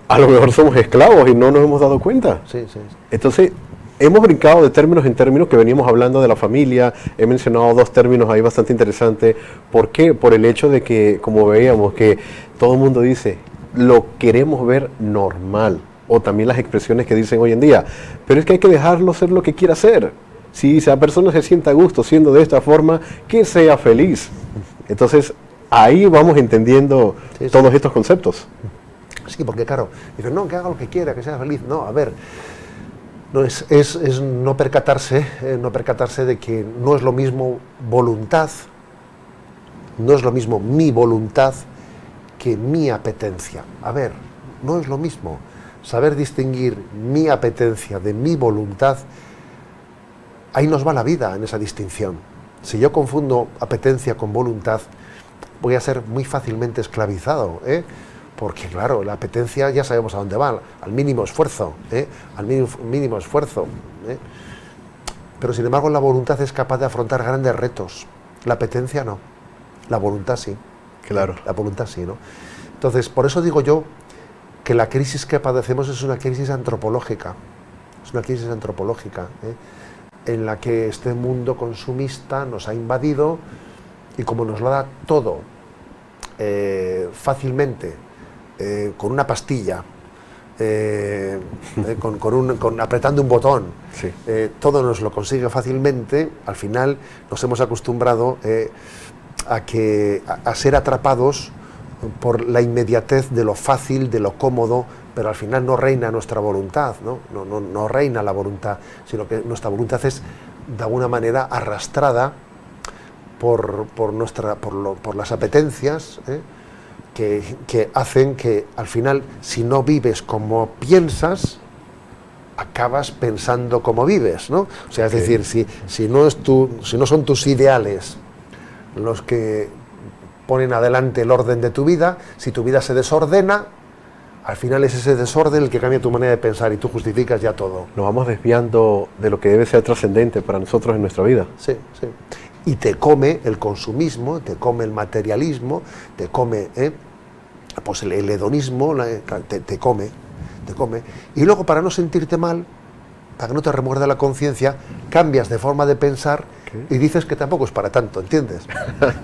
a lo mejor somos esclavos y no nos hemos dado cuenta. Sí. Entonces, hemos brincado de términos en términos que veníamos hablando de la familia. He mencionado dos términos ahí bastante interesantes. ¿Por qué? Por el hecho de que, como veíamos, que todo el mundo dice, lo queremos ver normal. O también las expresiones que dicen hoy en día, pero es que hay que dejarlo ser lo que quiera hacer. Si esa persona se sienta a gusto siendo de esta forma, que sea feliz. Entonces, ahí vamos entendiendo todos estos conceptos. Sí, porque claro, dicen, no, que haga lo que quiera, que sea feliz. No, a ver, no es no percatarse de que no es lo mismo voluntad, no es lo mismo mi voluntad que mi apetencia. A ver, no es lo mismo. Saber distinguir mi apetencia de mi voluntad, ahí nos va la vida en esa distinción. Si yo confundo apetencia con voluntad, voy a ser muy fácilmente esclavizado, porque claro, la apetencia ya sabemos a dónde va, al mínimo esfuerzo, al mínimo esfuerzo. Pero sin embargo la voluntad es capaz de afrontar grandes retos, la apetencia no, la voluntad sí. Claro. La voluntad sí, ¿no? Entonces, por eso digo yo que la crisis que padecemos es una crisis antropológica, en la que este mundo consumista nos ha invadido y como nos lo da todo fácilmente, con una pastilla, apretando un botón, Sí. todo nos lo consigue fácilmente, al final nos hemos acostumbrado a ser atrapados por la inmediatez de lo fácil, de lo cómodo, pero al final no reina nuestra voluntad, no reina la voluntad, sino que nuestra voluntad es de alguna manera arrastrada por las apetencias, que hacen que al final, si no vives como piensas, acabas pensando como vives, ¿no? O sea, es decir, si no son tus ideales los que ponen adelante el orden de tu vida, si tu vida se desordena, al final es ese desorden el que cambia tu manera de pensar y tú justificas ya todo. Nos vamos desviando de lo que debe ser trascendente para nosotros en nuestra vida. Sí. Y te come el consumismo, te come el materialismo, te come pues el hedonismo, te come. Y luego, para no sentirte mal, para que no te remuerda la conciencia, cambias de forma de pensar y dices que tampoco es para tanto, ¿entiendes?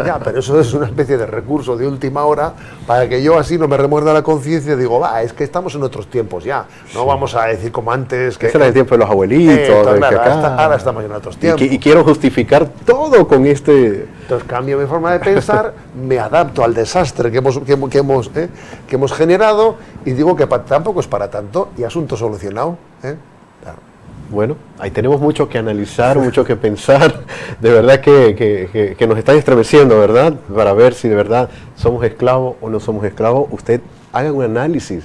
Ya, pero eso es una especie de recurso de última hora para que yo así no me remuerda la conciencia y digo, es que estamos en otros tiempos ya, no vamos a decir como antes que... Ese era el tiempo de los abuelitos. Ahora estamos en otros tiempos. Y quiero justificar todo con este... Entonces cambio mi forma de pensar, me adapto al desastre que hemos generado y digo que tampoco es para tanto y asunto solucionado. Claro. Bueno, ahí tenemos mucho que analizar, mucho que pensar. De verdad que nos están estremeciendo, ¿verdad? Para ver si de verdad somos esclavos o no somos esclavos. Usted haga un análisis,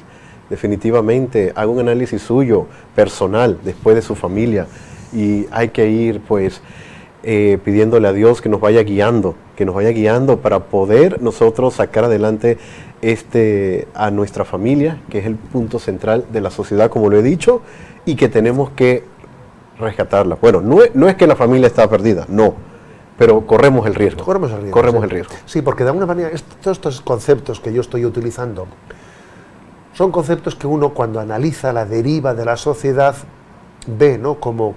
definitivamente, haga un análisis suyo, personal, después de su familia. Y hay que ir, pues, pidiéndole a Dios que nos vaya guiando para poder nosotros sacar adelante a nuestra familia, que es el punto central de la sociedad, como lo he dicho, y que tenemos que rescatarla. Bueno, no es que la familia está perdida, no, pero corremos el riesgo. Corremos el riesgo. Sí, porque de alguna manera todos estos conceptos que yo estoy utilizando son conceptos que uno, cuando analiza la deriva de la sociedad, ve, ¿no?, cómo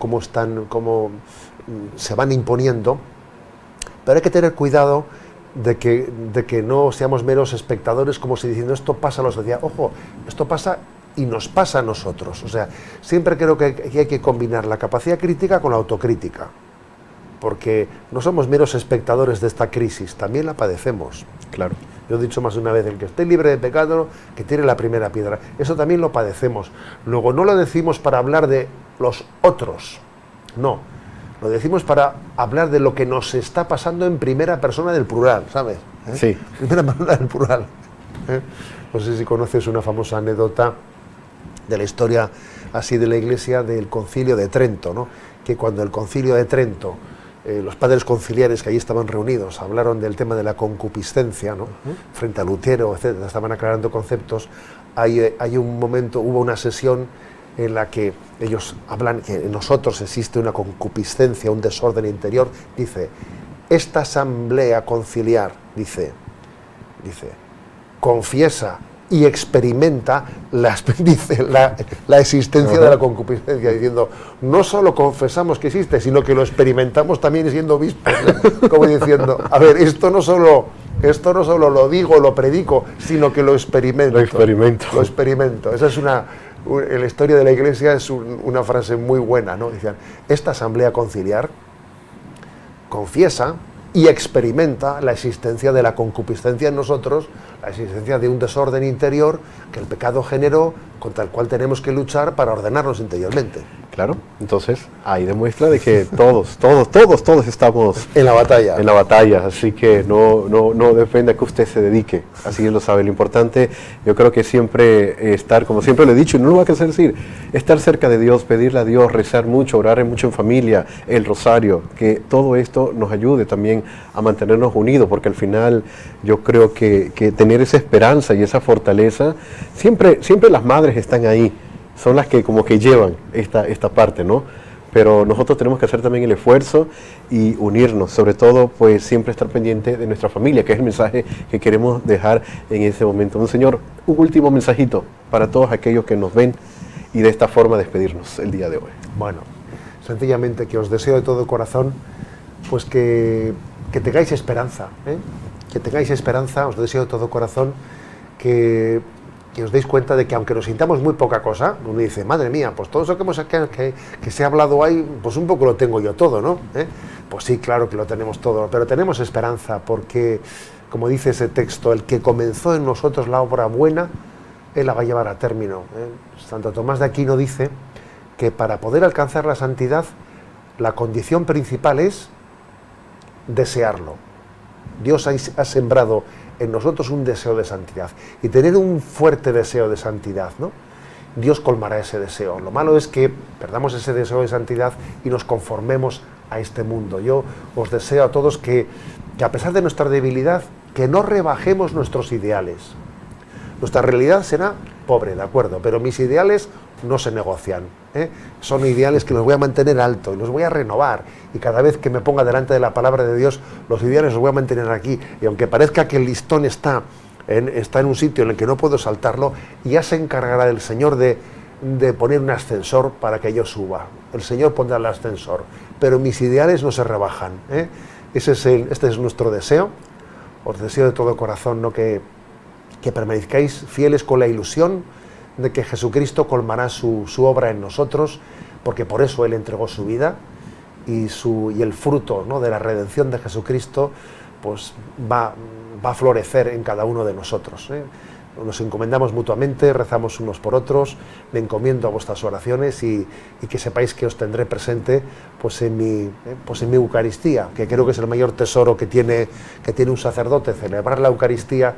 se van imponiendo, pero hay que tener cuidado de que no seamos meros espectadores, como si diciendo esto pasa a la sociedad. Ojo, esto pasa y nos pasa a nosotros. O sea, siempre creo que hay que combinar la capacidad crítica con la autocrítica, porque no somos meros espectadores de esta crisis, también la padecemos. Claro. Yo he dicho más de una vez, el que esté libre de pecado, que tire la primera piedra. Eso también lo padecemos. Luego, no lo decimos para hablar de los otros, no, Lo decimos para hablar de lo que nos está pasando en primera persona del plural, ¿sabes? Sí. Primera persona del plural. No sé si conoces una famosa anécdota de la historia así de la Iglesia del Concilio de Trento, ¿no? Que cuando el Concilio de Trento, los padres conciliares que allí estaban reunidos hablaron del tema de la concupiscencia, ¿no? Frente a Lutero, etcétera, estaban aclarando conceptos. Hay un momento, hubo una sesión en la que ellos hablan que en nosotros existe una concupiscencia, un desorden interior. Dice, esta asamblea conciliar, dice, confiesa y experimenta la existencia de la concupiscencia, diciendo, no solo confesamos que existe, sino que lo experimentamos también siendo obispos, ¿no? Como diciendo, a ver, esto no solo lo digo, lo predico, sino que lo experimento. Lo experimento. Esa es en la historia de la Iglesia es una frase muy buena, ¿no? Dicen, esta asamblea conciliar confiesa y experimenta la existencia de la concupiscencia en nosotros, la existencia de un desorden interior que el pecado generó, contra el cual tenemos que luchar para ordenarnos interiormente. Claro, entonces ahí demuestra de que todos estamos en la batalla. En la batalla, así que no depende a que usted se dedique, así lo sabe. Lo importante, yo creo que siempre estar, como siempre lo he dicho, y no lo voy a cansar de decir, estar cerca de Dios, pedirle a Dios, rezar mucho, orar mucho en familia, el rosario, que todo esto nos ayude también a mantenernos unidos, porque al final yo creo que tener esa esperanza y esa fortaleza, siempre las madres están ahí, son las que como que llevan esta parte, ¿no? Pero nosotros tenemos que hacer también el esfuerzo y unirnos, sobre todo pues siempre estar pendiente de nuestra familia, que es el mensaje que queremos dejar en ese momento. Señor, un último mensajito para todos aquellos que nos ven y de esta forma despedirnos el día de hoy. Bueno, sencillamente que os deseo de todo corazón pues que tengáis esperanza, que tengáis esperanza, os deseo de todo corazón que os deis cuenta de que aunque nos sintamos muy poca cosa, uno dice, madre mía, pues todo eso que se ha hablado ahí, pues un poco lo tengo yo todo, ¿no? Pues sí, claro que lo tenemos todo, pero tenemos esperanza porque, como dice ese texto, el que comenzó en nosotros la obra buena, Él la va a llevar a término. Santo Tomás de Aquino dice que para poder alcanzar la santidad, la condición principal es desearlo. Dios ha sembrado en nosotros un deseo de santidad y tener un fuerte deseo de santidad, ¿no? Dios colmará ese deseo. Lo malo es que perdamos ese deseo de santidad y nos conformemos a este mundo. Yo os deseo a todos que a pesar de nuestra debilidad, que no rebajemos nuestros ideales. Nuestra realidad será pobre, de acuerdo, pero mis ideales no se negocian, son ideales que los voy a mantener alto y los voy a renovar, y cada vez que me ponga delante de la palabra de Dios, los ideales los voy a mantener aquí, y aunque parezca que el listón está en un sitio en el que no puedo saltarlo, ya se encargará el Señor de poner un ascensor para que yo suba. El Señor pondrá el ascensor, pero mis ideales no se rebajan, este es nuestro deseo. Os deseo de todo corazón, ¿no?, que permanezcáis fieles con la ilusión de que Jesucristo colmará su obra en nosotros, porque por eso Él entregó su vida, y el fruto, ¿no?, de la redención de Jesucristo pues va a florecer en cada uno de nosotros. Nos encomendamos mutuamente, rezamos unos por otros, me encomiendo a vuestras oraciones y que sepáis que os tendré presente pues en mi Eucaristía, que creo que es el mayor tesoro que tiene un sacerdote, celebrar la Eucaristía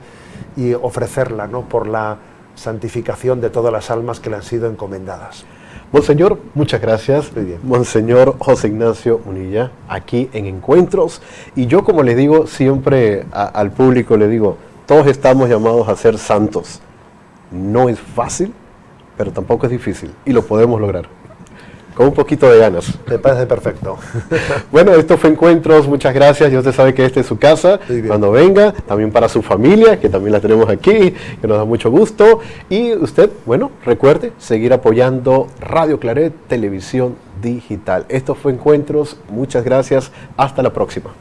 y ofrecerla, ¿no?, por la santificación de todas las almas que le han sido encomendadas. Monseñor, muchas gracias. Muy bien. Monseñor José Ignacio Munilla, aquí en Encuentros. Y yo, como le digo siempre al público, le digo, todos estamos llamados a ser santos. No es fácil, pero tampoco es difícil. Y lo podemos lograr. Con un poquito de ganas. Me parece perfecto. Bueno, esto fue Encuentros, muchas gracias. Ya usted sabe que esta es su casa, cuando venga, también para su familia, que también la tenemos aquí, que nos da mucho gusto. Y usted, bueno, recuerde seguir apoyando Radio Claret, televisión digital. Esto fue Encuentros, muchas gracias, hasta la próxima.